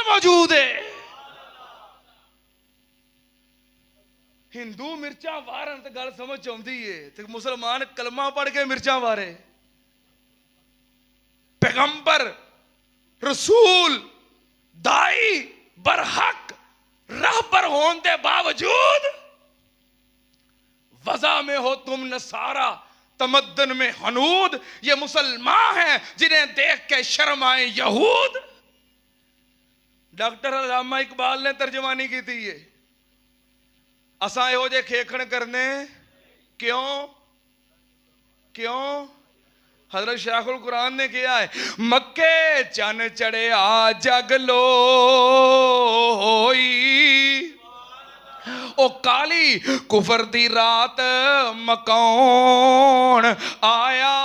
नाल मौजूद है। हिंदू मिर्चा वारन तो गल समझ आती है, तो मुसलमान कलमा पढ़ के मिर्चा वारे। पैगंबर रसूल दाई बरहक रहबर होने के बावजूद वज़ा में हो तुम नसारा तमद्दन में हनूद। ये मुसलमान हैं जिन्हें देख के शर्म आए यहूद। डॉक्टर अल्लामा इकबाल ने तर्जमानी की थी ये। असा इहो जे खेखण करने क्यों क्यों? हजरत शाखुल कुरान ने किया है, मक्के चन चढ़े आ जग लोई ओ काली कुफर दी रात मकाउन आया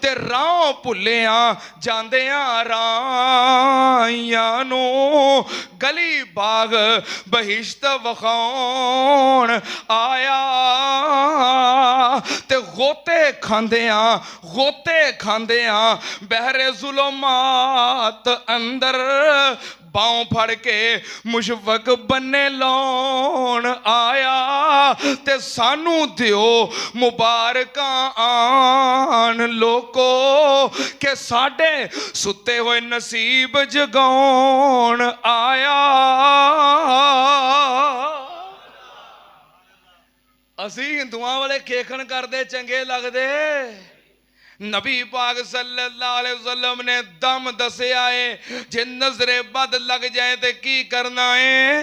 ते राह भुलिया जांदियां राहियां नू गली बाग बहिश्त वखाउन आया ते गोते खांदियां बहरे जुलमात अंदर बाँव फड़ के मुशफक बन्ने लौन आया ते सानू दियो मुबारकां आन लोको के साडे सुते हुए नसीब जगाउन आया। असी हिंदुआं वाले खेखण करदे चंगे लगदे। नबी पाक सल्लल्लाहु अलैहि वसल्लम ने दम दसिया है, जे नजरे बद लग जाए तो की करना है?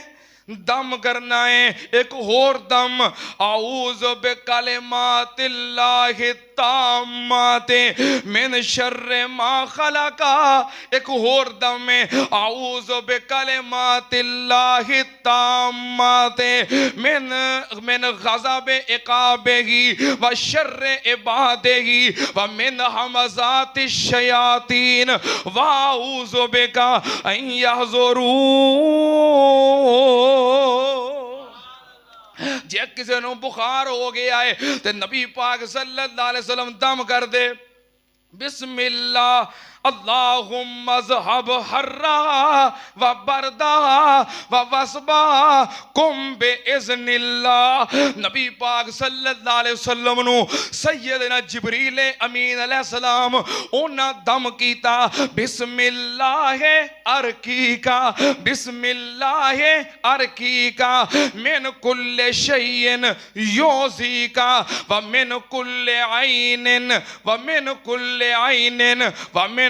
दम करना है। एक होर दम, आऊज़ु बिकलिमातिल्लाहि ताम्माति मिन शर्रि मा खलका। एक होर दम है, आऊज़ु बिकलिमातिल्लाहि ताम्माति मिन गज़बि इक़ाबिही व शर्रि इबादिही व मिन हमज़ाति शयातीन व आऊज़ु बिका अन यहज़ुरून। जे किसी को बुखार हो गया है तो नबी पाक सल्लल्लाहु अलैहि वसल्लम दम कर दे, बिस्मिल्लाह अल्लाहुम्मा ज़हब हर्रा व बरदा व वस्बा कुम बिइज़्निल्लाह। नबी पाक सल्लल्लाहु अलैहि वसल्लम नु सैयदना जिब्रील अमीन अलैहिस्सलाम उन्हां दम कीता, बिस्मिल्लाह अरकीका बिस्मिल्लाह अरकीका मिन कुल्ले शैइन योज़ीका व मिन कुल्ले आइनिन व मिन कुल्ले आइनिन व मिन